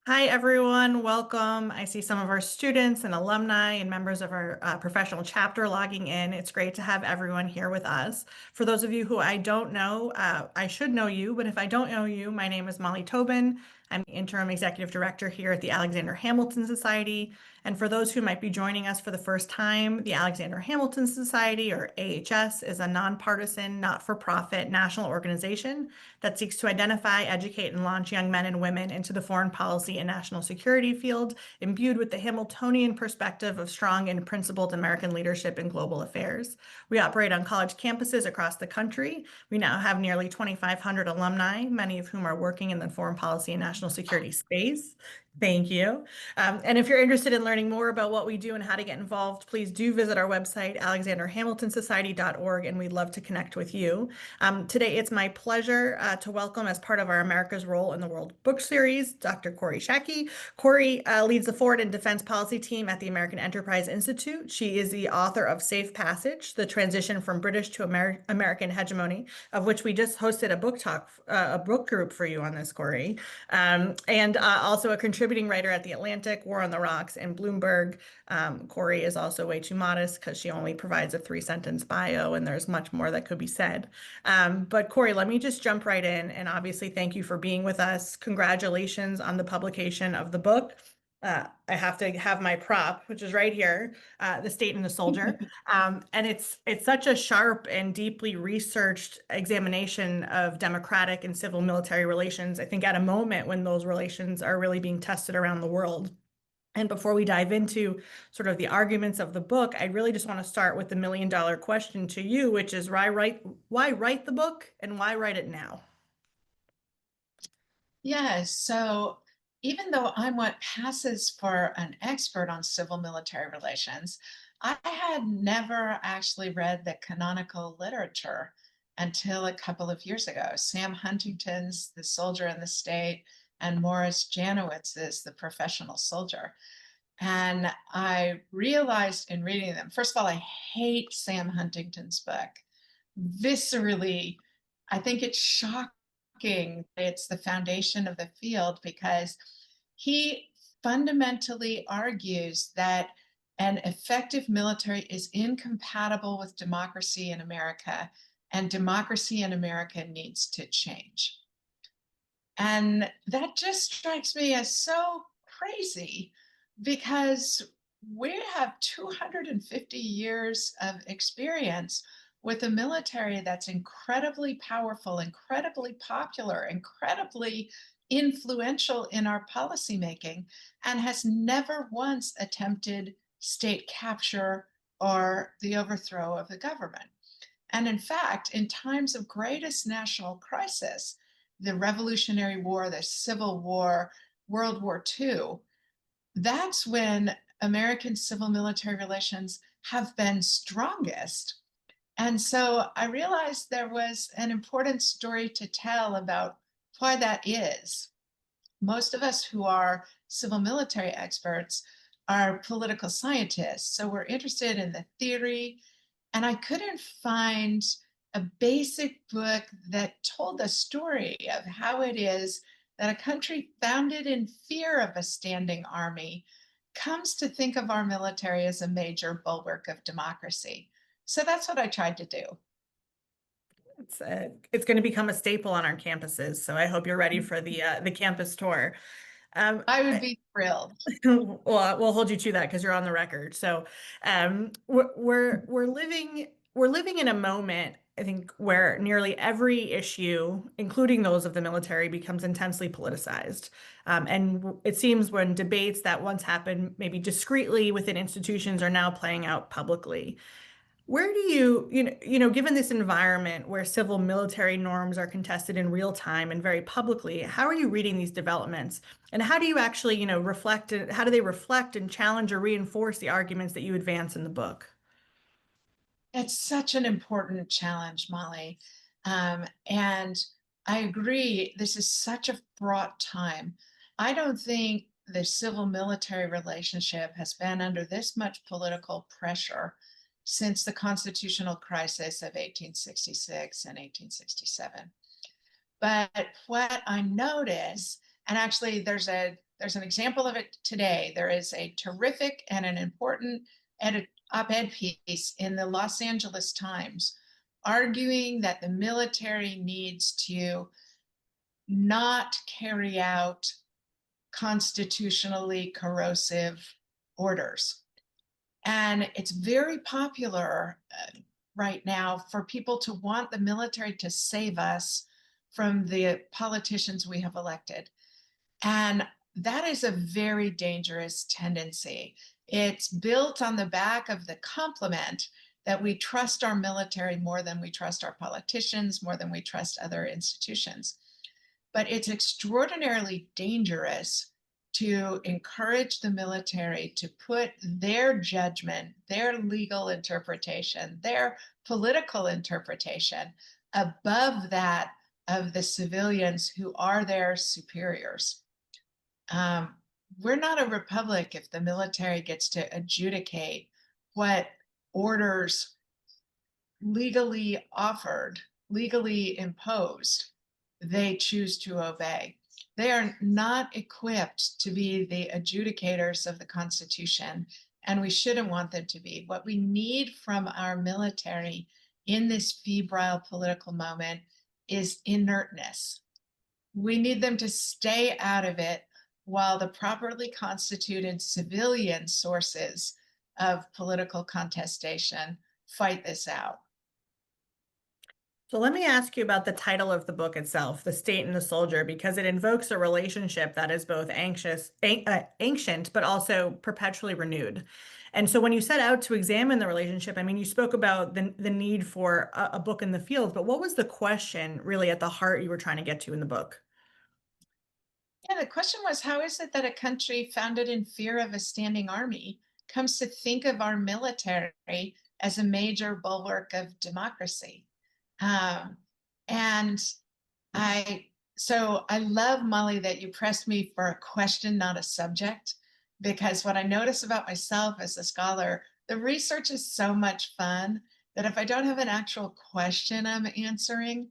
Hi, everyone. Welcome. I see some of our students and alumni and members of our professional chapter logging in. It's great to have everyone here with us. For those of you who I don't know, I should know you, but if I don't know you, my name is Molly Tobin. I'm the interim executive director here at the Alexander Hamilton Society. And for those who might be joining us for the first time, the Alexander Hamilton Society, or AHS, is a nonpartisan, not-for-profit national organization that seeks to identify, educate, and launch young men and women into the foreign policy and national security field, imbued with the Hamiltonian perspective of strong and principled American leadership in global affairs. We operate on college campuses across the country. We now have nearly 2,500 alumni, many of whom are working in the foreign policy and national security space. Thank you. And if you're interested in learning more about what we do and how to get involved, please do visit our website, alexanderhamiltonsociety.org, and we'd love to connect with you. Today, it's my pleasure to welcome, as part of our America's Role in the World book series, Dr. Kori Schake. Kori leads the Foreign and Defense Policy team at the American Enterprise Institute. She is the author of Safe Passage, The Transition from British to American Hegemony, of which we just hosted a book talk, a book group for you on this, Kori. And also a contributing writer at The Atlantic, War on the Rocks, and Bloomberg. Kori is also way too modest because she only provides a 3-sentence bio, and there's much more that could be said. But Kori, let me just jump right in. And obviously, thank you for being with us. Congratulations on the publication of the book. I have to have my prop, which is right here, The State and the Soldier. And it's such a sharp and deeply researched examination of democratic and civil military relations, I think at a moment when those relations are really being tested around the world. And before we dive into sort of the arguments of the book, I really just want to start with the $1 million question to you, which is why write the book and why write it now? Yes, so even though I'm what passes for an expert on civil military relations, I had never actually read the canonical literature until a couple of years ago. Sam Huntington's The Soldier and the State and Morris Janowitz's The Professional Soldier. And I realized in reading them, first of all, I hate Sam Huntington's book. Viscerally, I think it's shocking. It's the foundation of the field because he fundamentally argues that an effective military is incompatible with democracy in America, and democracy in America needs to change. And that just strikes me as so crazy because we have 250 years of experience with a military that's incredibly powerful, incredibly popular, incredibly influential in our policymaking, and has never once attempted state capture or the overthrow of the government. And in fact, in times of greatest national crisis, the Revolutionary War, the Civil War, World War II, that's when American civil military relations have been strongest. And so I realized there was an important story to tell about why that is. Most of us who are civil military experts are political scientists. So we're interested in the theory. And I couldn't find a basic book that told the story of how it is that a country founded in fear of a standing army comes to think of our military as a major bulwark of democracy. So that's what I tried to do. It's going to become a staple on our campuses, so I hope you're ready for the campus tour. Um, I would be thrilled. well, we'll hold you to that because you're on the record. So, we're living in a moment, I think, where nearly every issue, including those of the military, becomes intensely politicized. And it seems when debates that once happened maybe discreetly within institutions are now playing out publicly. Where do given this environment where civil military norms are contested in real time and very publicly, how are you reading these developments? And how do you actually, reflect, how do they reflect and challenge or reinforce the arguments that you advance in the book? It's such an important challenge, Molly. And I agree, this is such a fraught time. I don't think the civil military relationship has been under this much political pressure since the constitutional crisis of 1866 and 1867. But what I notice, and actually there's a There's an example of it today. There is a terrific and an important op-ed piece in the Los Angeles Times arguing that the military needs to not carry out constitutionally corrosive orders. And it's very popular right now for people to want the military to save us from the politicians we have elected. And that is a very dangerous tendency. It's built on the back of the compliment that we trust our military more than we trust our politicians, more than we trust other institutions. But it's extraordinarily dangerous to encourage the military to put their judgment, their legal interpretation, their political interpretation above that of the civilians who are their superiors. Um, we're not a republic if the military gets to adjudicate what orders legally offered, legally imposed, they choose to obey. They are not equipped to be the adjudicators of the Constitution, and we shouldn't want them to be. What we need from our military in this febrile political moment is inertness. We need them to stay out of it while the properly constituted civilian sources of political contestation fight this out. So let me ask you about the title of the book itself, The State and the Soldier, because it invokes a relationship that is both ancient, but also perpetually renewed. And so when you set out to examine the relationship, I mean, you spoke about the need for a book in the field, but what was the question really at the heart you were trying to get to in the book? Yeah, the question was, how is it that a country founded in fear of a standing army comes to think of our military as a major bulwark of democracy? Um, and I, so I love, Molly, that you pressed me for a question, not a subject, because what I notice about myself as a scholar, the research is so much fun that if I don't have an actual question I'm answering,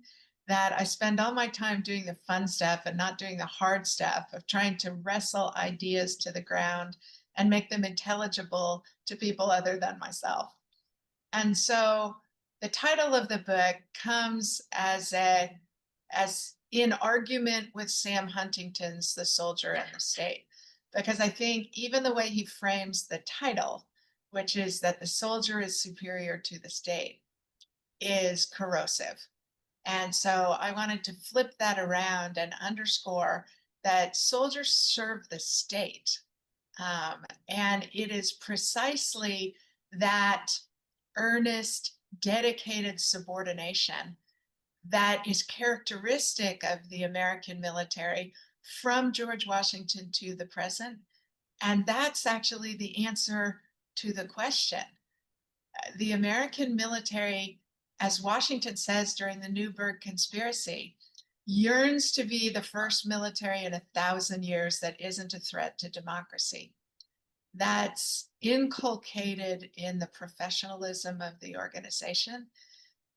that I spend all my time doing the fun stuff and not doing the hard stuff of trying to wrestle ideas to the ground and make them intelligible to people other than myself. And so the title of the book comes as in argument with Sam Huntington's The Soldier and the State, because I think even the way he frames the title, which is that the soldier is superior to the state, is corrosive. And so I wanted to flip that around and underscore that soldiers serve the state. And it is precisely that earnest, dedicated subordination that is characteristic of the American military from George Washington to the present. And that's actually the answer to the question. The American military, as Washington says during the Newburgh Conspiracy, yearns to be the first military in 1,000 years that isn't a threat to democracy. That's inculcated in the professionalism of the organization.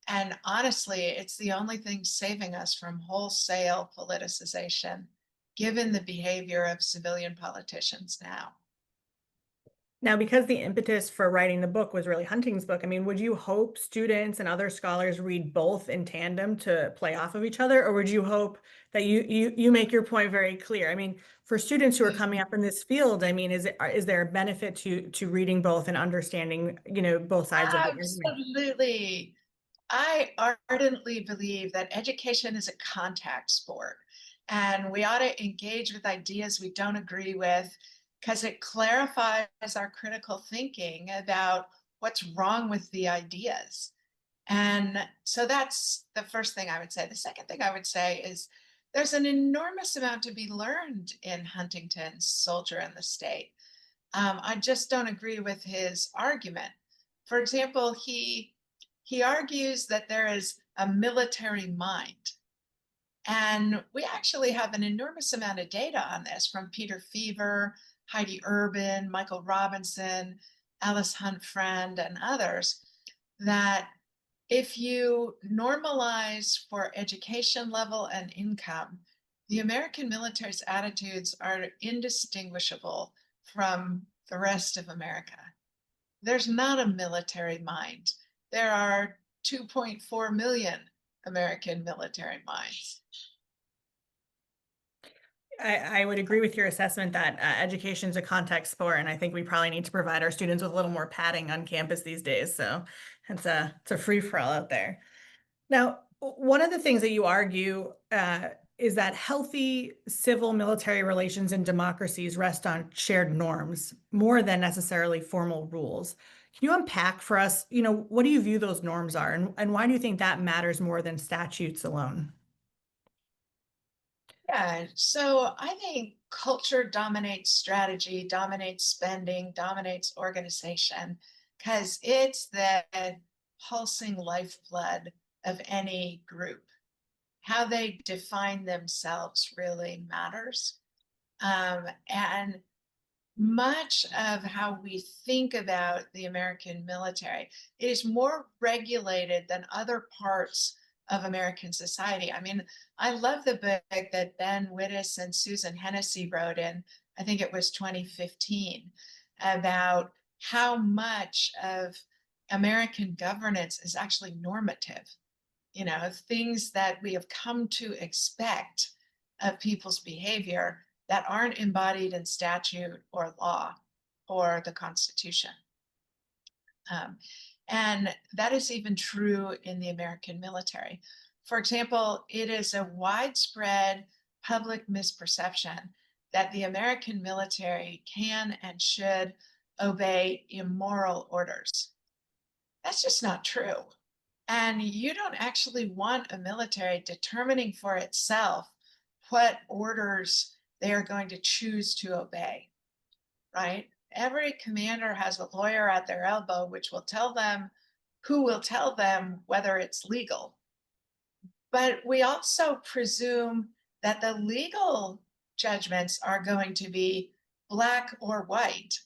And honestly, it's the only thing saving us from wholesale politicization, given the behavior of civilian politicians now. Now, because the impetus for writing the book was really Hunting's book, I mean, would you hope students and other scholars read both in tandem to play off of each other, or would you hope that you make your point very clear? I mean, for students who are coming up in this field, I mean, is there a benefit to reading both and understanding, both sides of the argument? Absolutely. I ardently believe that education is a contact sport, and we ought to engage with ideas we don't agree with because it clarifies our critical thinking about what's wrong with the ideas. And so that's the first thing I would say. The second thing I would say is there's an enormous amount to be learned in Huntington's Soldier and the State. I just don't agree with his argument. For example, he argues that there is a military mind. And we actually have an enormous amount of data on this from Peter Feaver, Heidi Urban, Michael Robinson, Alice Hunt Friend, and others, that if you normalize for education level and income, The American military's attitudes are indistinguishable from the rest of America. There's not a military mind. There are 2.4 million American military minds. I would agree with your assessment that education is a contact sport, and I think we probably need to provide our students with a little more padding on campus these days. So it's a free for all out there. Now, one of the things that you argue is that healthy civil military relations in democracies rest on shared norms more than necessarily formal rules. Can you unpack for us, what do you view those norms are, and why do you think that matters more than statutes alone? Yeah, so I think culture dominates strategy, dominates spending, dominates organization, because it's the pulsing lifeblood of any group. How they define themselves really matters. And much of how we think about the American military is more regulated than other parts of American society. I mean, I love the book that Ben Wittes and Susan Hennessy wrote in, I think it was 2015, about how much of American governance is actually normative, things that we have come to expect of people's behavior that aren't embodied in statute or law or the Constitution. Um, and that is even true in the American military. For example, it is a widespread public misperception that the American military can and should obey immoral orders. That's just not true. And you don't actually want a military determining for itself what orders they are going to choose to obey, right? Every commander has a lawyer at their elbow, which will tell them who will tell them whether it's legal. But we also presume that the legal judgments are going to be black or white.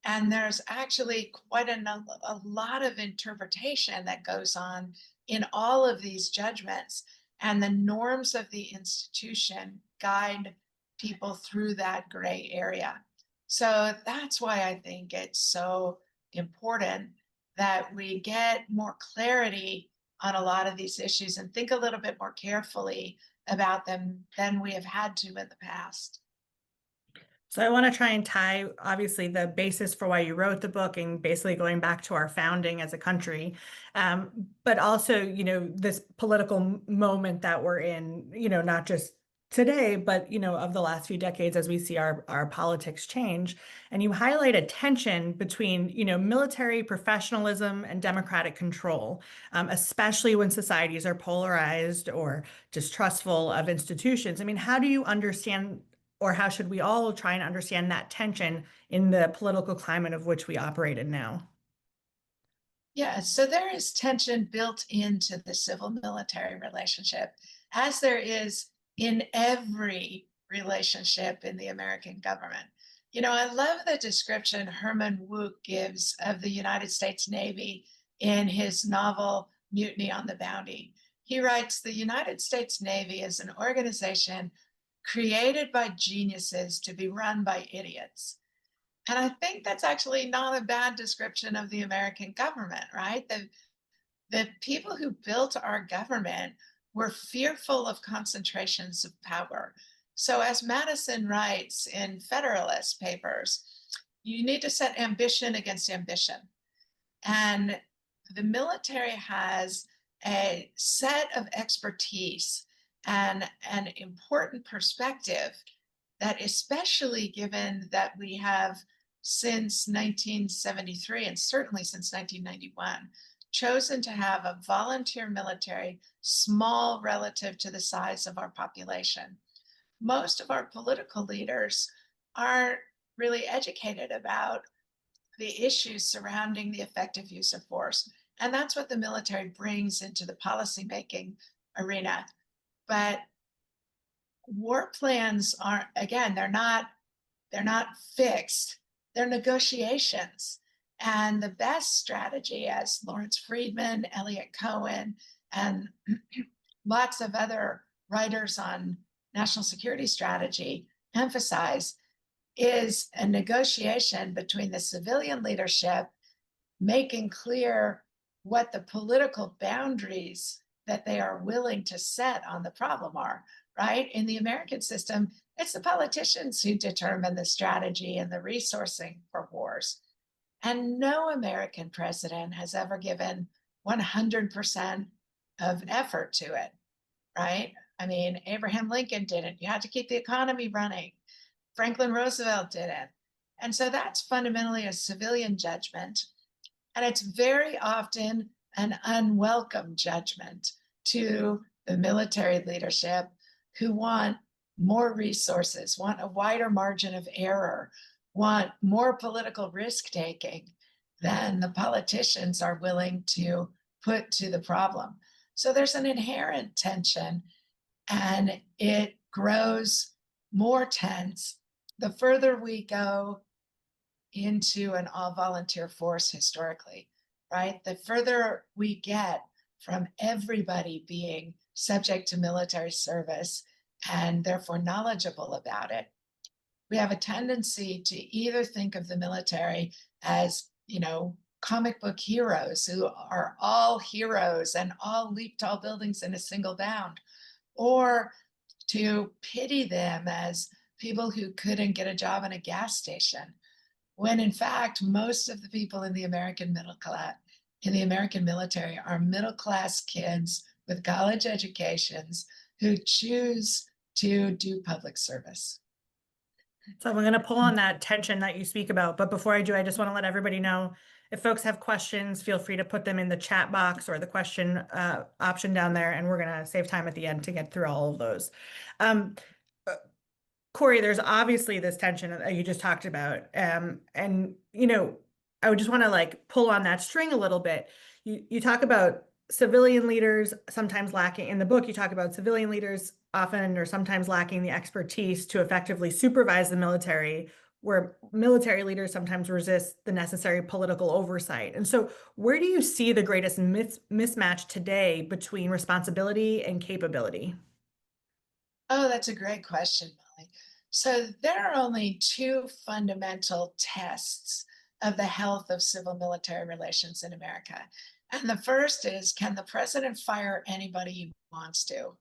And there's actually a lot of interpretation that goes on in all of these judgments. And the norms of the institution guide people through that gray area. So that's why I think it's so important that we get more clarity on a lot of these issues and think a little bit more carefully about them than we have had to in the past. So I want to try and tie, obviously, the basis for why you wrote the book and basically going back to our founding as a country, but also, this political moment that we're in, not just today, but, of the last few decades as we see our politics change. And you highlight a tension between, military professionalism and democratic control, especially when societies are polarized or distrustful of institutions. I mean, how do you understand, or how should we all try and understand that tension in the political climate of which we operate in now? Yeah, so there is tension built into the civil military relationship, as there is in every relationship in the American government. I love the description Herman Wouk gives of the United States Navy in his novel Mutiny on the Bounty. He writes, the United States Navy is an organization created by geniuses to be run by idiots. And I think that's actually not a bad description of the American government, right? The people who built our government were fearful of concentrations of power. So, as Madison writes in Federalist Papers, you need to set ambition against ambition. And the military has a set of expertise and an important perspective that, especially given that we have since 1973 and certainly since 1991, chosen to have a volunteer military small relative to the size of our population. Most of our political leaders aren't really educated about the issues surrounding the effective use of force. And that's what the military brings into the policymaking arena. But war plans are, again, they're not fixed. They're negotiations. And the best strategy, as Lawrence Friedman, Elliot Cohen, and lots of other writers on national security strategy emphasize is a negotiation between the civilian leadership making clear what the political boundaries that they are willing to set on the problem are, right? In the American system, it's the politicians who determine the strategy and the resourcing for wars. And no American president has ever given 100% of effort to it, right? I mean, Abraham Lincoln didn't. You had to keep the economy running. Franklin Roosevelt didn't. And so that's fundamentally a civilian judgment. And it's very often an unwelcome judgment to the military leadership who want more resources, want a wider margin of error, want more political risk taking than the politicians are willing to put to the problem. So there's an inherent tension, and it grows more tense the further we go into an all volunteer force historically, right? The further we get from everybody being subject to military service and therefore knowledgeable about it, we have a tendency to either think of the military as, comic book heroes who are all heroes and all leap tall buildings in a single bound, or to pity them as people who couldn't get a job in a gas station, when in fact most of the people in the American military are middle class kids with college educations who choose to do public service. So I'm going to pull on that tension that you speak about. But before I do, I just want to let everybody know, if folks have questions, feel free to put them in the chat box or the question option down there, and we're going to save time at the end to get through all of those. Kori, there's obviously this tension that you just talked about. And, I would just want to pull on that string a little bit. You talk about civilian leaders sometimes lacking in the book. You talk about civilian leaders often or sometimes lacking the expertise to effectively supervise the military, where military leaders sometimes resist the necessary political oversight. And so where do you see the greatest mismatch today between responsibility and capability? Oh, that's a great question, Molly. So there are only two fundamental tests of the health of civil military relations in America. And the first is, can the president fire anybody he wants to?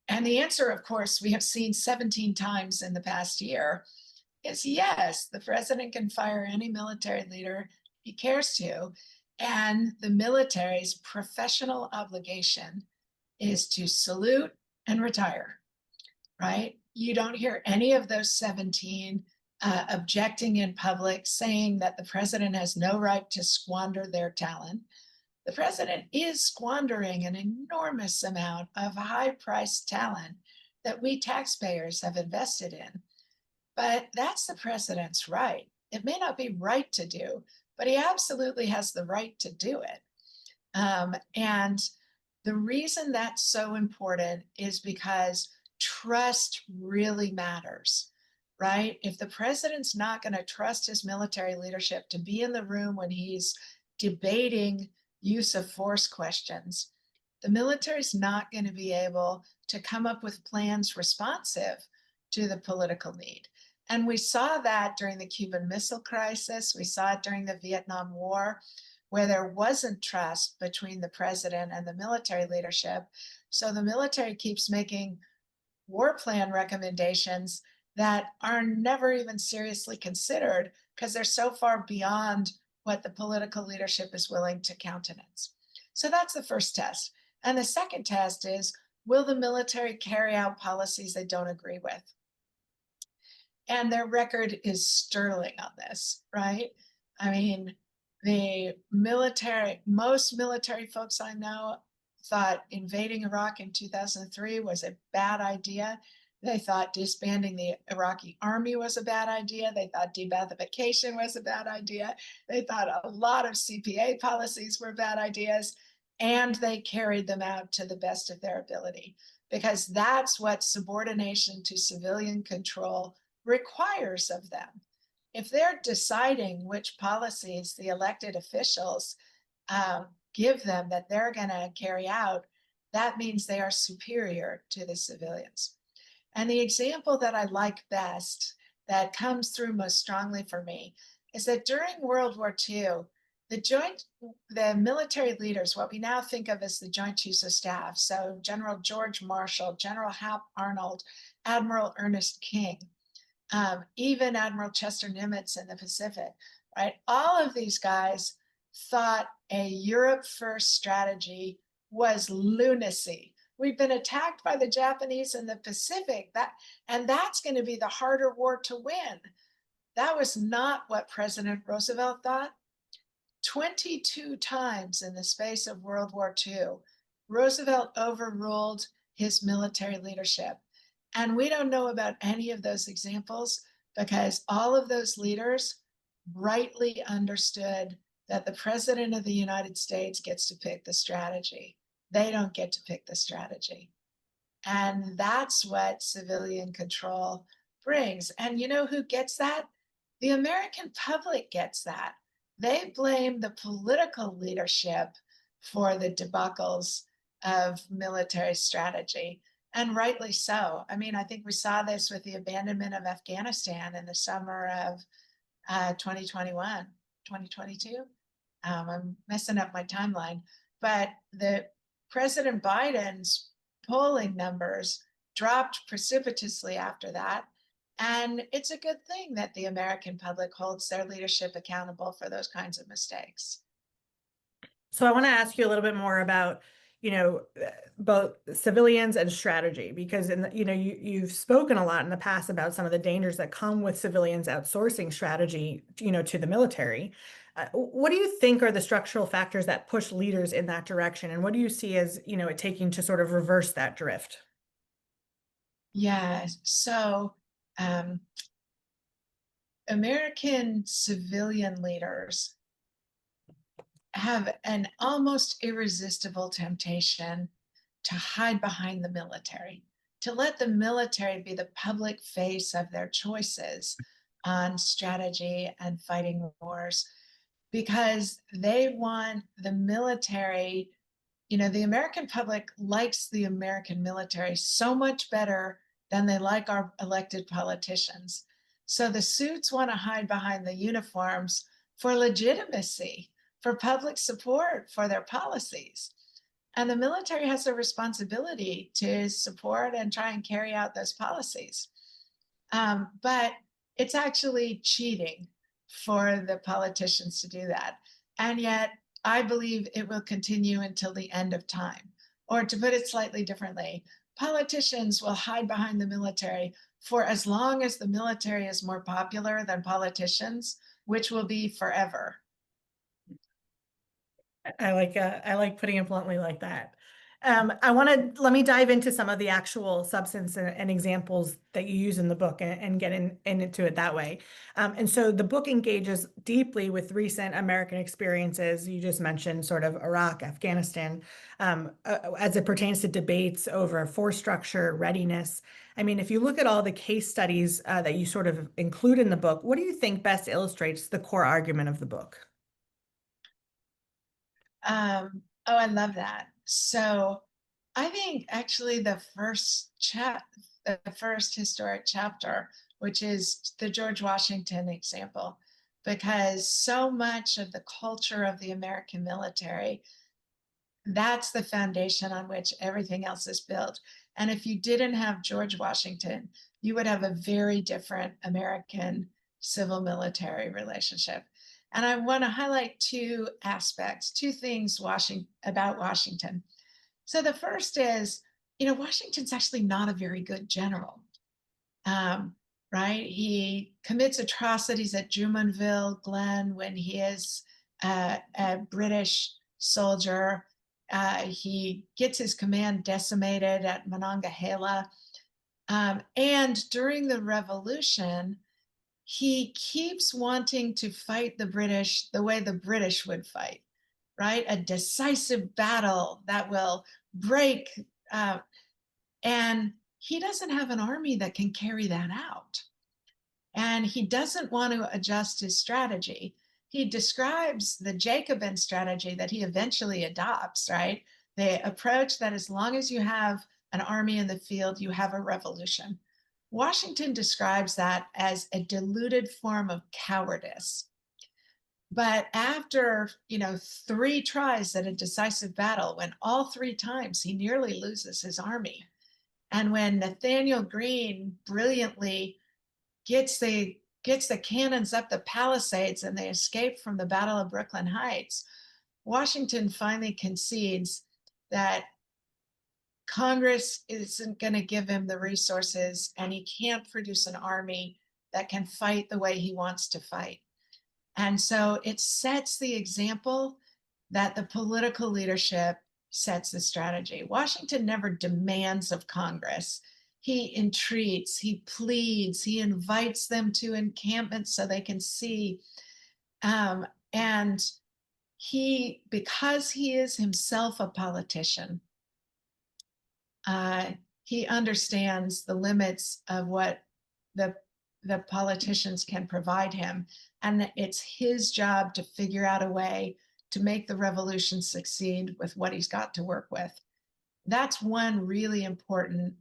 And the answer, of course, we have seen 17 times in the past year, is yes, the president can fire any military leader he cares to. And the military's professional obligation is to salute and retire, right? You don't hear any of those 17 objecting in public, saying that the president has no right to squander their talent. The president is squandering an enormous amount of high-priced talent that we taxpayers have invested in. But that's the president's right. It may not be right to do, but he absolutely has the right to do it. And the reason that's so important is because trust really matters, right? If the president's not going to trust his military leadership to be in the room when he's debating use of force questions, the military's not going to be able to come up with plans responsive to the political need. And we saw that during the Cuban Missile Crisis. We saw it during the Vietnam War, where there wasn't trust between the president and the military leadership. So the military keeps making war plan recommendations that are never even seriously considered because they're so far beyond what the political leadership is willing to countenance. So that's the first test. And the second test is, will the military carry out policies they don't agree with? And their record is sterling on this, right? I mean, most military folks I know thought invading Iraq in 2003 was a bad idea. They thought disbanding the Iraqi army was a bad idea. They thought debathification was a bad idea. They thought a lot of CPA policies were bad ideas, and they carried them out to the best of their ability, because that's what subordination to civilian control requires of them. If they're deciding which policies the elected officials give them that they're going to carry out, that means they are superior to the civilians. And the example that I like best, that comes through most strongly for me, is that during World War II, the joint the military leaders, what we now think of as the Joint Chiefs of Staff, so General George Marshall, General Hap Arnold, Admiral Ernest King, even Admiral Chester Nimitz in the Pacific, right? All of these guys thought a Europe first strategy was lunacy. We've been attacked by the Japanese in the Pacific, and that's going to be the harder war to win. That was not what President Roosevelt thought. 22 times in the space of World War II, Roosevelt overruled his military leadership. And we don't know about any of those examples because all of those leaders rightly understood that the President of the United States gets to pick the strategy. They don't get to pick the strategy. And that's what civilian control brings. And you know who gets that? The American public gets that. They blame the political leadership for the debacles of military strategy, and rightly so. I mean, I think we saw this with the abandonment of Afghanistan in the summer of 2021, 2022. I'm messing up my timeline, but the President Biden's polling numbers dropped precipitously after that. And it's a good thing that the American public holds their leadership accountable for those kinds of mistakes. So I want to ask you a little bit more about, both civilians and strategy, because you've spoken a lot in the past about some of the dangers that come with civilians outsourcing strategy, to the military. What do you think are the structural factors that push leaders in that direction, and what do you see as, it taking to sort of reverse that drift? Yeah, so um, American civilian leaders have an almost irresistible temptation to hide behind the military, to let the military be the public face of their choices on strategy and fighting wars, because they want the military. The American public likes the American military so much better than they like our elected politicians. So the suits want to hide behind the uniforms for legitimacy, for public support for their policies. And the military has a responsibility to support and try and carry out those policies. But it's actually cheating for the politicians to do that. And yet, I believe it will continue until the end of time. Or to put it slightly differently, politicians will hide behind the military for as long as the military is more popular than politicians, which will be forever. I like putting it bluntly like that. Let me dive into some of the actual substance and examples that you use in the book, and get into it that way. And so the book engages deeply with recent American experiences. You just mentioned sort of Iraq, Afghanistan, as it pertains to debates over force structure, readiness. I mean, if you look at all the case studies that you sort of include in the book, what do you think best illustrates the core argument of the book? Oh, I love that. So I think actually the first historic chapter, which is the George Washington example, because so much of the culture of the American military, that's the foundation on which everything else is built. And if you didn't have George Washington, you would have a very different American civil military relationship. And I want to highlight two aspects, two things about Washington. So the first is, Washington's actually not a very good general, um, right? He commits atrocities at Jumonville Glen when he is a British soldier. He gets his command decimated at Monongahela. And during the Revolution, he keeps wanting to fight the British the way the British would fight, right? A decisive battle that will break. And he doesn't have an army that can carry that out. And he doesn't want to adjust his strategy. He describes the Jacobin strategy that he eventually adopts, right? The approach that as long as you have an army in the field, you have a revolution. Washington describes that as a diluted form of cowardice. But after, three tries at a decisive battle, when all three times he nearly loses his army, and when Nathaniel Greene brilliantly gets the cannons up the Palisades and they escape from the Battle of Brooklyn Heights, Washington finally concedes that Congress isn't going to give him the resources and he can't produce an army that can fight the way he wants to fight. And so it sets the example that the political leadership sets the strategy. Washington never demands of Congress. He entreats, he pleads, he invites them to encampments so they can see. And because he is himself a politician, he understands the limits of what the politicians can provide him, and it's his job to figure out a way to make the revolution succeed with what he's got to work with. That's one really important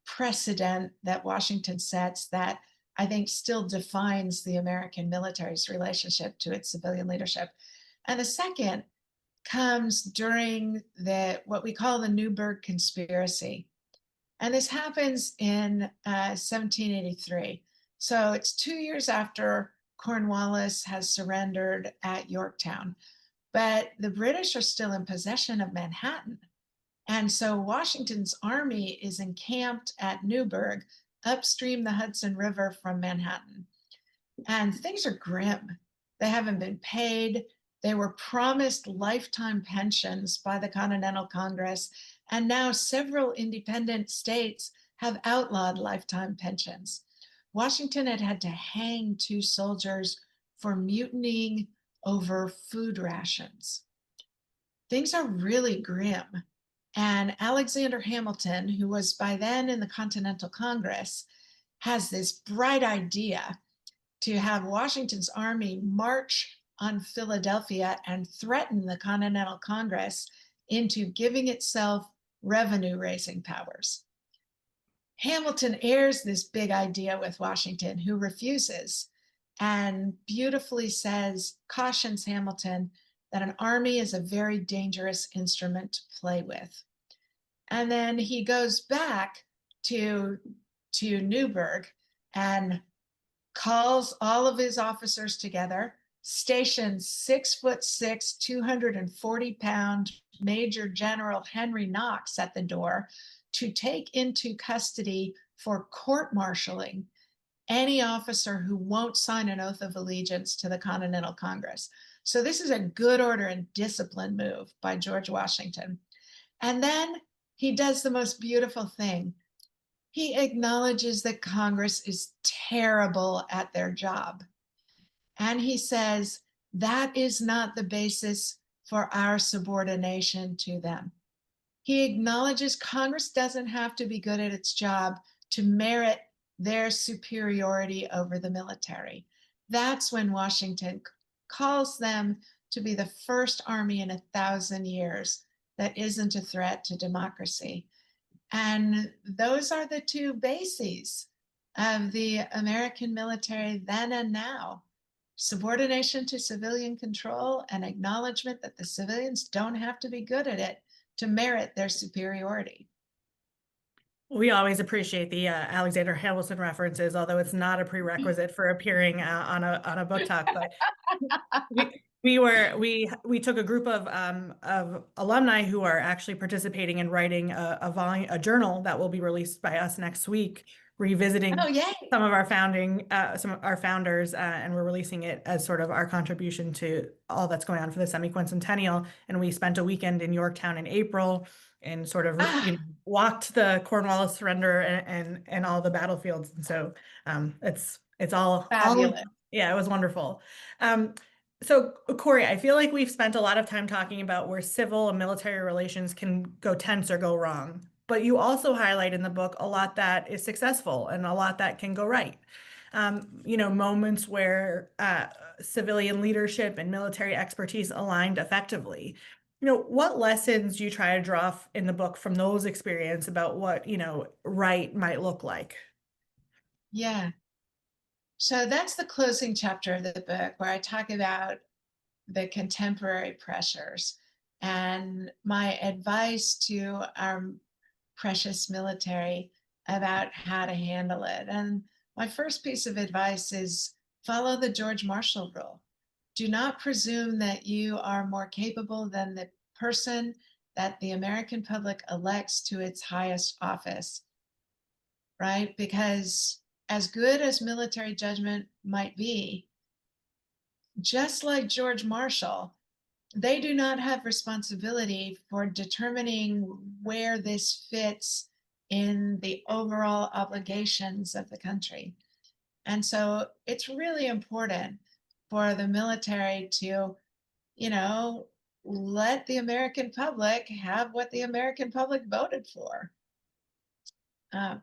precedent that Washington sets that I think still defines the American military's relationship to its civilian leadership. And the second comes during what we call the Newburgh Conspiracy. And this happens in 1783. So it's 2 years after Cornwallis has surrendered at Yorktown. But the British are still in possession of Manhattan. And so Washington's army is encamped at Newburgh, upstream the Hudson River from Manhattan. And things are grim. They haven't been paid. They were promised lifetime pensions by the Continental Congress. And now several independent states have outlawed lifetime pensions. Washington had to hang 2 soldiers for mutinying over food rations. Things are really grim. And Alexander Hamilton, who was by then in the Continental Congress, has this bright idea to have Washington's army march on Philadelphia and threaten the Continental Congress into giving itself revenue raising powers. Hamilton airs this big idea with Washington, who refuses and beautifully cautions Hamilton that an army is a very dangerous instrument to play with. And then he goes back to Newburgh and calls all of his officers together, stations 6'6", 240-pound Major General Henry Knox at the door to take into custody for court-martialing any officer who won't sign an oath of allegiance to the Continental Congress. So this is a good order and discipline move by George Washington. And then he does the most beautiful thing. He acknowledges that Congress is terrible at their job. And he says, that is not the basis for our subordination to them. He acknowledges Congress doesn't have to be good at its job to merit their superiority over the military. That's when Washington calls them to be the first army in 1,000 years that isn't a threat to democracy. And those are the two bases of the American military then and now: subordination to civilian control and acknowledgement that the civilians don't have to be good at it to merit their superiority. We always appreciate the Alexander Hamilton references, although it's not a prerequisite for appearing on a book talk. But we took a group of alumni who are actually participating in writing a journal that will be released by us next week, revisiting Oh, yay. some of our founders, and we're releasing it as sort of our contribution to all that's going on for the semi-quincentennial. And we spent a weekend in Yorktown in April and sort of walked the Cornwallis surrender and all the battlefields. And so it's all Fabulous. yeah, it was wonderful. So Kori, I feel like we've spent a lot of time talking about where civil and military relations can go tense or go wrong. But you also highlight in the book a lot that is successful and a lot that can go right. Moments where civilian leadership and military expertise aligned effectively. What lessons do you try to draw in the book from those experience about what, right might look like? Yeah. So that's the closing chapter of the book where I talk about the contemporary pressures and my advice to our precious military about how to handle it. And my first piece of advice is follow the George Marshall rule. Do not presume that you are more capable than the person that the American public elects to its highest office, right? Because as good as military judgment might be, just like George Marshall, they do not have responsibility for determining where this fits in the overall obligations of the country. And so it's really important for the military to, you know, let the American public have what the American public voted for. Uh,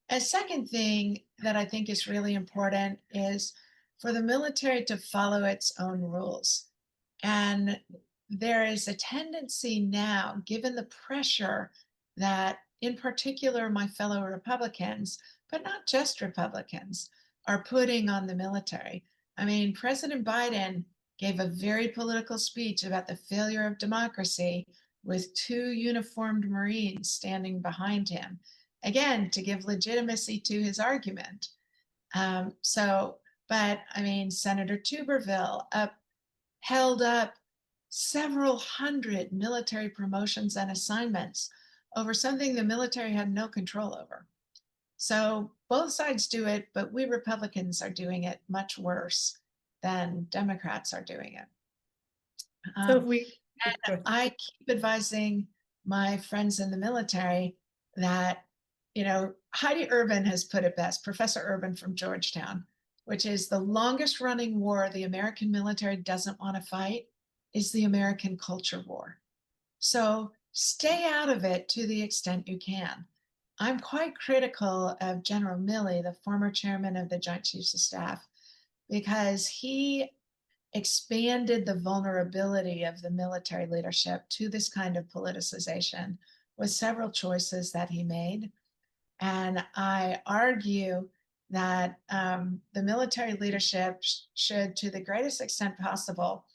a second thing that I think is really important is for the military to follow its own rules. And there is a tendency now, given the pressure that, in particular, my fellow Republicans, but not just Republicans, are putting on the military. I mean, President Biden gave a very political speech about the failure of democracy with two uniformed Marines standing behind him, again, to give legitimacy to his argument. But I mean, Senator Tuberville held up several hundred military promotions and assignments over something the military had no control over. So both sides do it, but we Republicans are doing it much worse than Democrats are doing it. So Um, if we, and I keep advising my friends in the military that, Heidi Urban has put it best, Professor Urban from Georgetown, which is the longest running war the American military doesn't want to fight is the American culture war. So stay out of it to the extent you can. I'm quite critical of General Milley, the former chairman of the Joint Chiefs of Staff, because he expanded the vulnerability of the military leadership to this kind of politicization with several choices that he made. And I argue that the military leadership should, to the greatest extent possible,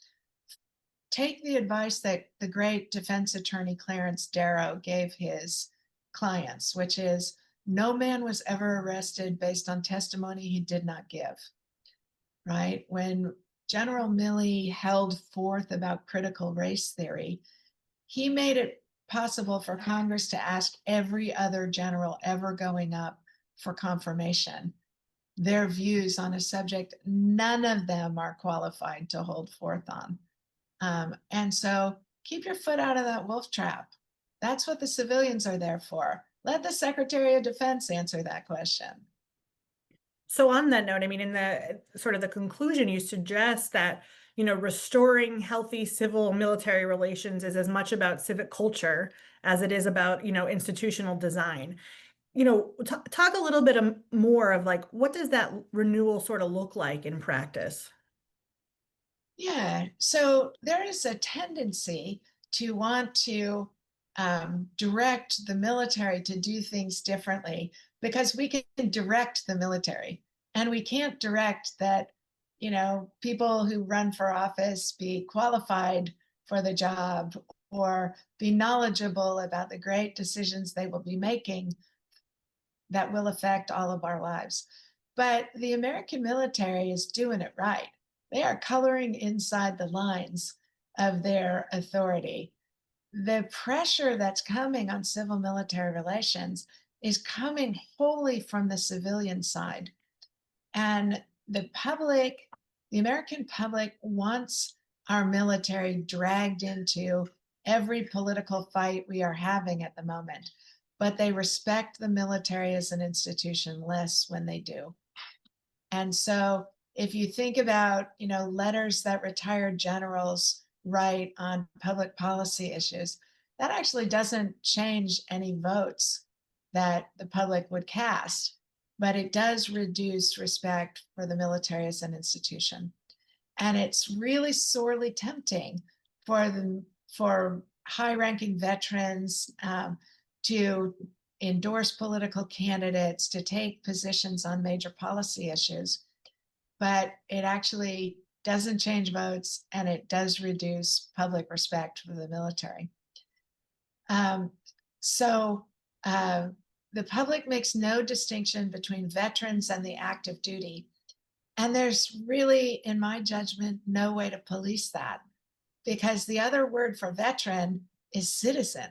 take the advice that the great defense attorney Clarence Darrow gave his clients, which is no man was ever arrested based on testimony he did not give, right? When General Milley held forth about critical race theory, he made it possible for Congress to ask every other general ever going up for confirmation their views on a subject none of them are qualified to hold forth on. And so keep your foot out of that wolf trap. That's what the civilians are there for. Let the Secretary of Defense answer that question. So on that note, I mean, in the sort of the conclusion, you suggest that, restoring healthy civil military relations is as much about civic culture as it is about, institutional design. Talk a little bit more of like, what does that renewal sort of look like in practice? Yeah, so there is a tendency to want to direct the military to do things differently because we can direct the military and we can't direct that, people who run for office be qualified for the job or be knowledgeable about the great decisions they will be making that will affect all of our lives. But the American military is doing it right. They are coloring inside the lines of their authority. The pressure that's coming on civil military relations is coming wholly from the civilian side. And the American public wants our military dragged into every political fight we are having at the moment, but they respect the military as an institution less when they do. And so if you think about, letters that retired generals write on public policy issues, that actually doesn't change any votes that the public would cast, but it does reduce respect for the military as an institution. And it's really sorely tempting for for high-ranking veterans to endorse political candidates, to take positions on major policy issues, but it actually doesn't change votes and it does reduce public respect for the military. Um, so uh, the public makes no distinction between veterans and the active duty. And there's really, in my judgment, no way to police that because the other word for veteran is citizen.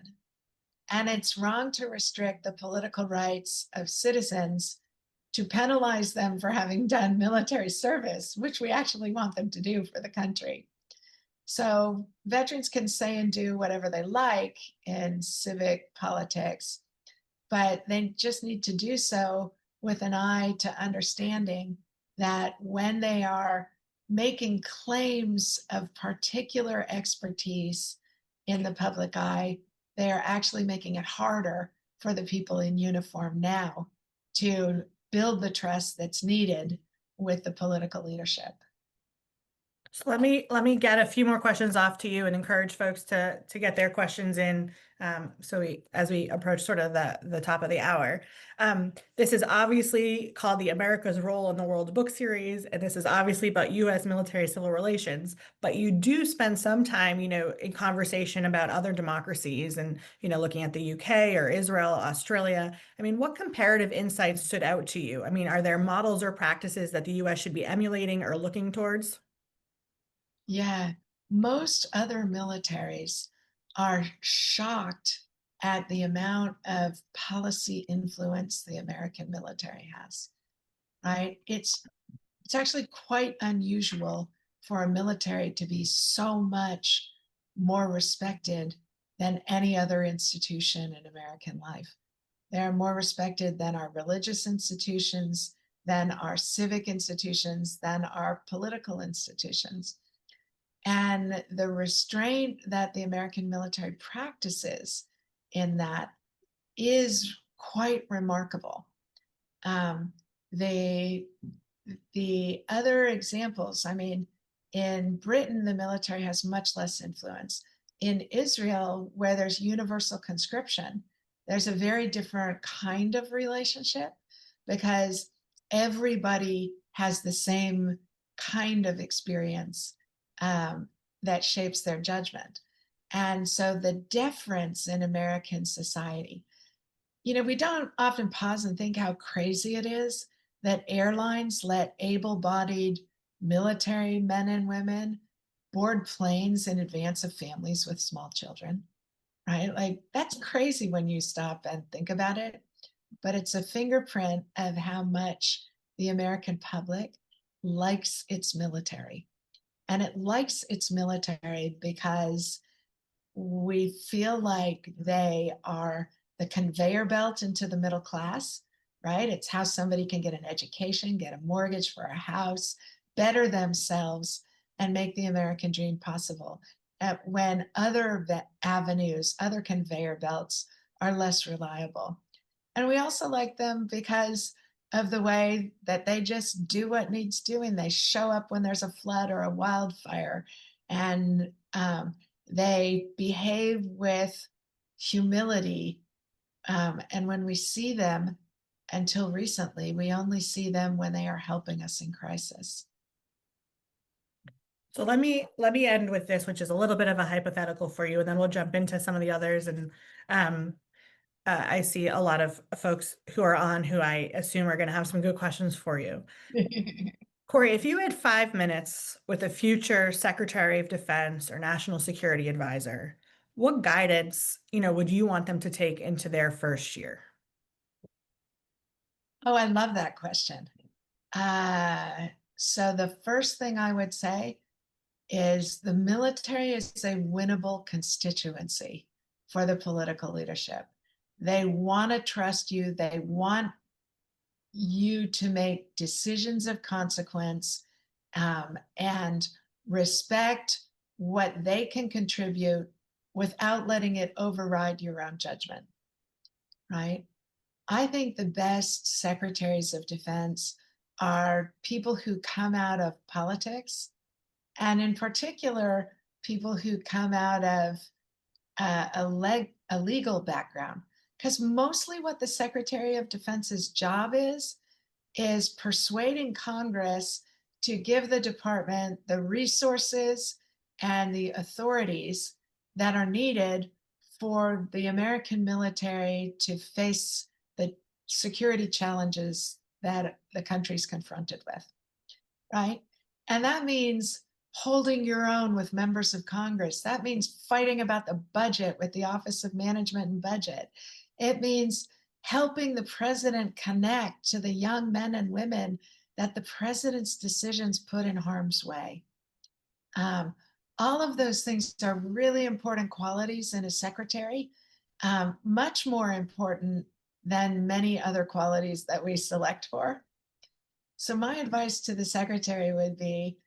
And it's wrong to restrict the political rights of citizens to penalize them for having done military service, which we actually want them to do for the country. So veterans can say and do whatever they like in civic politics, but they just need to do so with an eye to understanding that when they are making claims of particular expertise in the public eye, they are actually making it harder for the people in uniform now to build the trust that's needed with the political leadership. So let me get a few more questions off to you and encourage folks to get their questions in. So as we approach sort of the top of the hour, this is obviously called the America's Role in the World book series, and this is obviously about U.S. military civil relations. But you do spend some time, in conversation about other democracies, and looking at the UK or Israel, Australia. I mean, what comparative insights stood out to you? I mean, are there models or practices that the U.S. should be emulating or looking towards? Yeah, most other militaries are shocked at the amount of policy influence the American military has, right? It's actually quite unusual for a military to be so much more respected than any other institution in American life. They're more respected than our religious institutions, than our civic institutions, than our political institutions. And the restraint that the American military practices in that is quite remarkable. Um, the other examples, I mean, in Britain, the military has much less influence. In Israel, where there's universal conscription, there's a very different kind of relationship because everybody has the same kind of experience um, that shapes their judgment. And so the difference in American society, we don't often pause and think how crazy it is that airlines let able bodied military men and women board planes in advance of families with small children, right? Like, that's crazy when you stop and think about it, but it's a fingerprint of how much the American public likes its military. And it likes its military because we feel like they are the conveyor belt into the middle class, right? It's how somebody can get an education, get a mortgage for a house, better themselves, and make the American dream possible. When other avenues, other conveyor belts are less reliable. And we also like them because of the way that they just do what needs doing. They show up when there's a flood or a wildfire, and they behave with humility. And when we see them, until recently, we only see them when they are helping us in crisis. So let me end with this, which is a little bit of a hypothetical for you, and then we'll jump into some of the others. And um, I see a lot of folks who are on who I assume are going to have some good questions for you. Kori, if you had 5 minutes with a future Secretary of Defense or National Security Advisor, what guidance, would you want them to take into their first year? Oh, I love that question. So the first thing I would say is the military is a winnable constituency for the political leadership. They want to trust you. They want you to make decisions of consequence and respect what they can contribute without letting it override your own judgment, right? I think the best secretaries of defense are people who come out of politics, and in particular, people who come out of a legal background, because mostly what the Secretary of Defense's job is persuading Congress to give the department the resources and the authorities that are needed for the American military to face the security challenges that the country's confronted with, right? And that means holding your own with members of Congress. That means fighting about the budget with the Office of Management and Budget. It means helping the president connect to the young men and women that the president's decisions put in harm's way. All of those things are really important qualities in a secretary, much more important than many other qualities that we select for. So my advice to the secretary would be,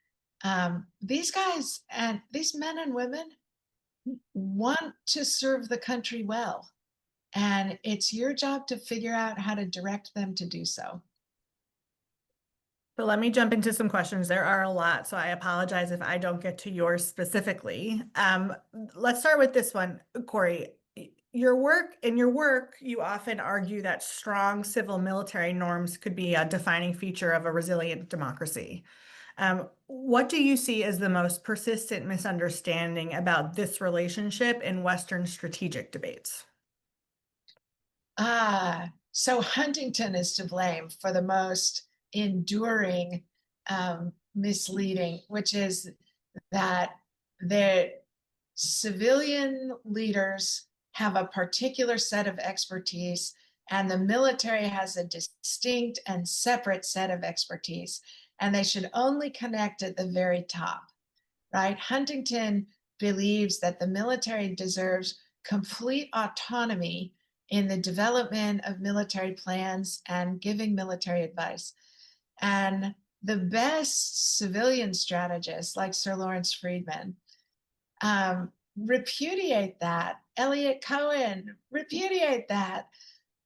these guys and these men and women want to serve the country well, and it's your job to figure out how to direct them to do so. So let me jump into some questions. There are a lot, so I apologize if I don't get to yours specifically. Let's start with this one, Kori. In your work, you often argue that strong civil military norms could be a defining feature of a resilient democracy. What do you see as the most persistent misunderstanding about this relationship in Western strategic debates? So Huntington is to blame for the most enduring misleading, which is that the civilian leaders have a particular set of expertise, and the military has a distinct and separate set of expertise, and they should only connect at the very top, right? Huntington believes that the military deserves complete autonomy in the development of military plans and giving military advice. And the best civilian strategists, like Sir Lawrence Friedman, repudiate that. Elliot Cohen, repudiate that,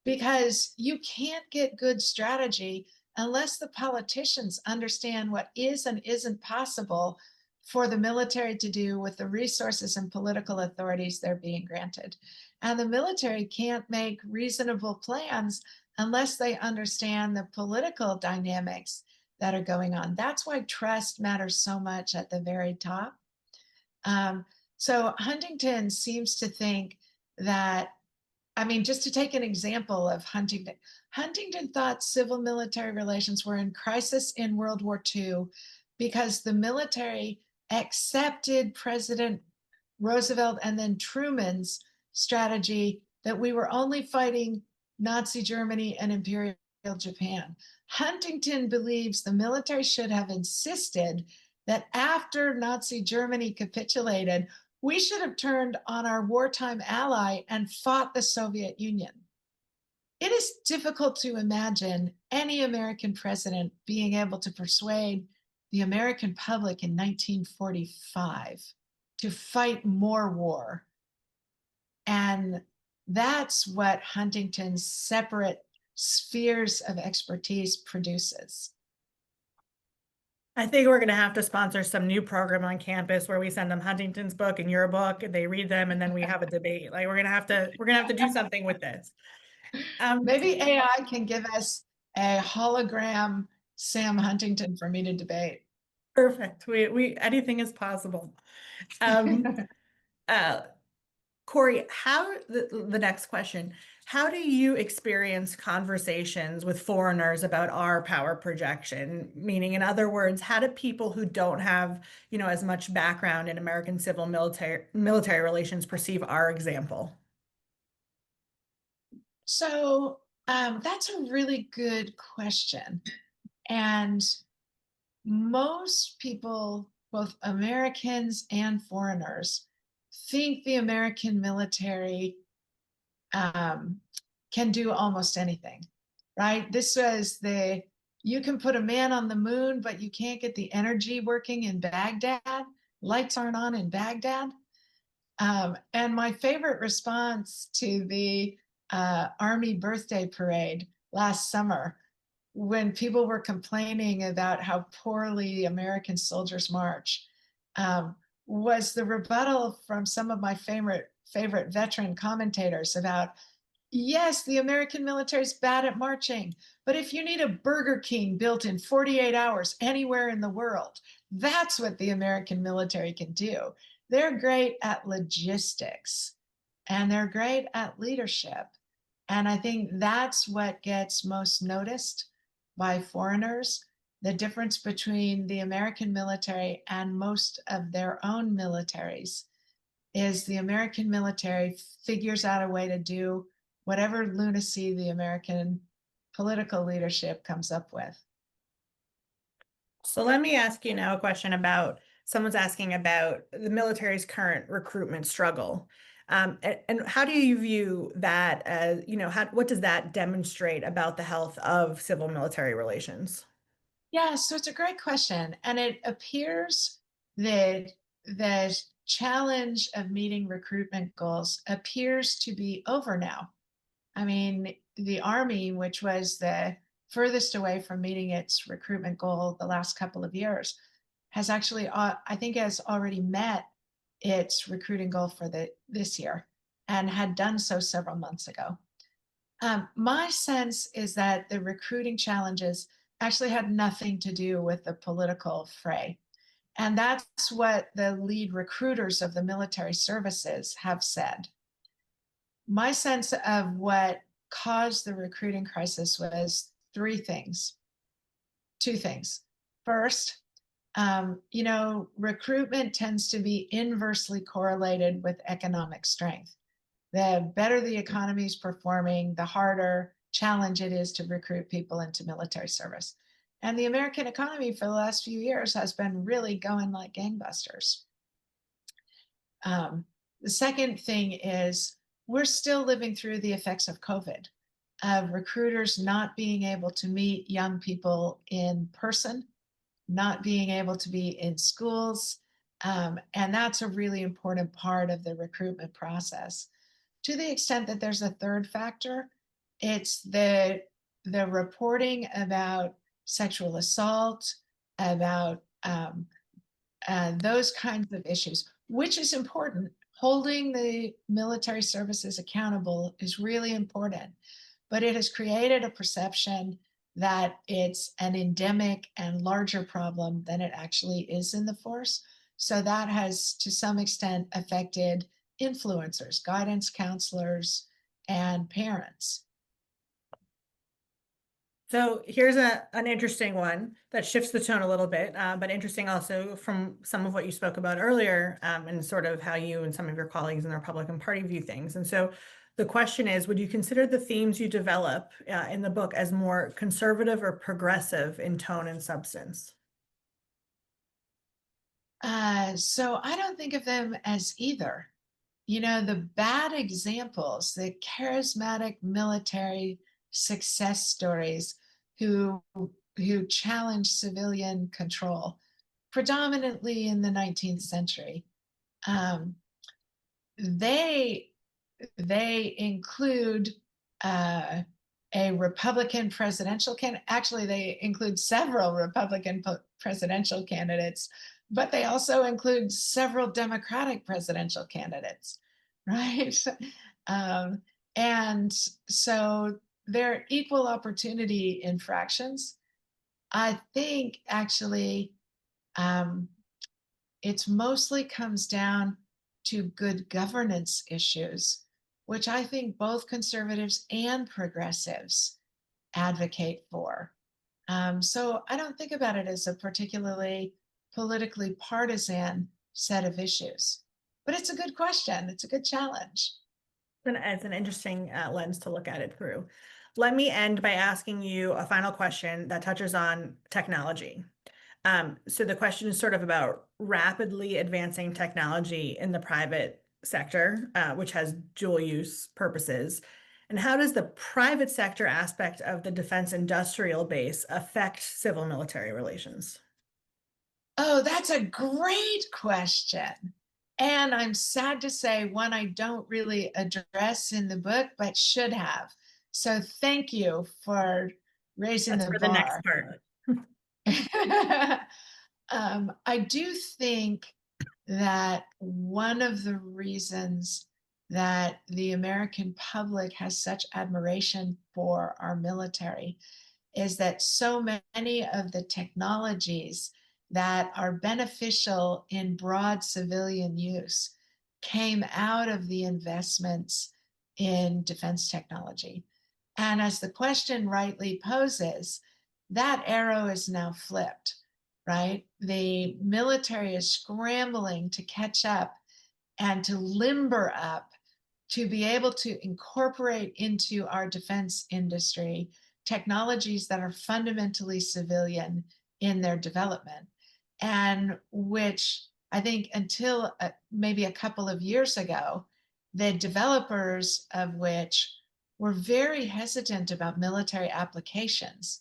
because you can't get good strategy unless the politicians understand what is and isn't possible for the military to do with the resources and political authorities they're being granted. And the military can't make reasonable plans unless they understand the political dynamics that are going on. That's why trust matters so much at the very top. So Huntington seems to think that, I mean, just to take an example of Huntington, Huntington thought civil military relations were in crisis in World War II because the military accepted President Roosevelt and then Truman's strategy that we were only fighting Nazi Germany and Imperial Japan. Huntington believes the military should have insisted that after Nazi Germany capitulated, we should have turned on our wartime ally and fought the Soviet Union. It is difficult to imagine any American president being able to persuade the American public in 1945 to fight more war. And that's what Huntington's separate spheres of expertise produces. I think we're going to have to sponsor some new program on campus where we send them Huntington's book and your book, and they read them, and then we have a debate. Like we're gonna have to do something with this. Maybe AI can give us a hologram Sam Huntington for me to debate. Perfect. We anything is possible. Um, Kori, the next question, how do you experience conversations with foreigners about our power projection? Meaning, in other words, how do people who don't have, as much background in American civil military relations perceive our example? So that's a really good question. And most people, both Americans and foreigners, think the American military can do almost anything, right? This was you can put a man on the moon, but you can't get the energy working in Baghdad. Lights aren't on in Baghdad. And my favorite response to the Army birthday parade last summer, when people were complaining about how poorly American soldiers march, was the rebuttal from some of my favorite veteran commentators about, yes, the American military is bad at marching, but if you need a Burger King built in 48 hours anywhere in the world, that's what the American military can do. They're great at logistics and they're great at leadership. And I think that's what gets most noticed by foreigners. The difference between the American military and most of their own militaries is the American military figures out a way to do whatever lunacy the American political leadership comes up with. So let me ask you now a question about someone's asking about the military's current recruitment struggle. And how do you view that as, what does that demonstrate about the health of civil military relations? Yeah, so it's a great question. And it appears that the challenge of meeting recruitment goals appears to be over now. I mean, the Army, which was the furthest away from meeting its recruitment goal the last couple of years, has actually, I think, has already met its recruiting goal for this year and had done so several months ago. My sense is that the recruiting challenges actually had nothing to do with the political fray. And that's what the lead recruiters of the military services have said. My sense of what caused the recruiting crisis was two things. First, recruitment tends to be inversely correlated with economic strength. The better the economy is performing, the harder challenge it is to recruit people into military service. And the American economy for the last few years has been really going like gangbusters. The second thing is we're still living through the effects of COVID, of recruiters not being able to meet young people in person, not being able to be in schools. And that's a really important part of the recruitment process. To the extent that there's a third factor, it's the reporting about sexual assault, about those kinds of issues, which is important. Holding the military services accountable is really important, but it has created a perception that it's an endemic and larger problem than it actually is in the force. So that has, to some extent, affected influencers, guidance counselors, and parents. So here's an interesting one that shifts the tone a little bit, but interesting also from some of what you spoke about earlier, and sort of how you and some of your colleagues in the Republican Party view things. And so the question is, would you consider the themes you develop in the book as more conservative or progressive in tone and substance? So I don't think of them as either. The bad examples, the charismatic military success stories who who challenge civilian control, predominantly in the 19th century. Um, they they include uh, a Republican presidential candidate. Actually, they include several Republican presidential candidates, but they also include several Democratic presidential candidates, right? um, and so they're equal opportunity infractions. I think actually um, it mostly comes down to good governance issues, which I think both conservatives and progressives advocate for. So I don't think about it as a particularly politically partisan set of issues. But it's a good question. It's a good challenge. And it's an interesting lens to look at it through. Let me end by asking you a final question that touches on technology. So the question is sort of about rapidly advancing technology in the private sector, which has dual use purposes. And how does the private sector aspect of the defense industrial base affect civil military relations? Oh, that's a great question. And I'm sad to say one I don't really address in the book, but should have. So thank you for raising That's the for the next bar. part. I do think that one of the reasons that the American public has such admiration for our military is that so many of the technologies that are beneficial in broad civilian use came out of the investments in defense technology. And as the question rightly poses, that arrow is now flipped, right? The military is scrambling to catch up and to limber up to be able to incorporate into our defense industry technologies that are fundamentally civilian in their development, and which I think until maybe a couple of years ago, the developers of which were very hesitant about military applications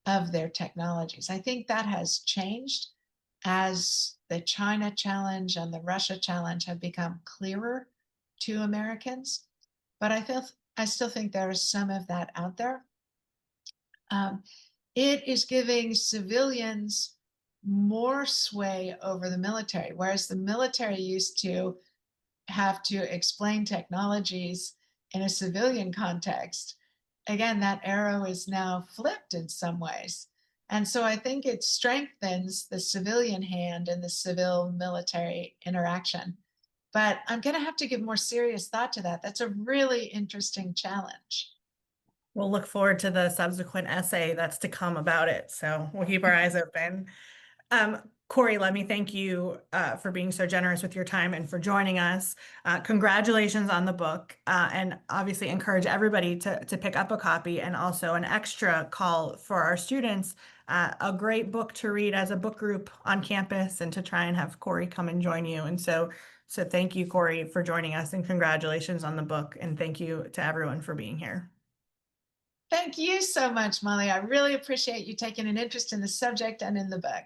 of their technologies. I think that has changed as the China challenge and the Russia challenge have become clearer to Americans. But I still think there is some of that out there. Um, it is giving civilians more sway over the military, whereas the military used to have to explain technologies in a civilian context. Again, that arrow is now flipped in some ways. And so I think it strengthens the civilian hand in the civil military interaction. But I'm going to have to give more serious thought to that. That's a really interesting challenge. We'll look forward to the subsequent essay that's to come about it. So we'll keep our eyes open. Kori, let me thank you for being so generous with your time and for joining us. Congratulations on the book, and obviously encourage everybody to pick up a copy, and also an extra call for our students, a great book to read as a book group on campus, and to try and have Kori come and join you. And so thank you, Kori, for joining us, and congratulations on the book. And thank you to everyone for being here. Thank you so much, Molly. I really appreciate you taking an interest in the subject and in the book.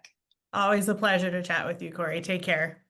Always a pleasure to chat with you, Kori. Take care.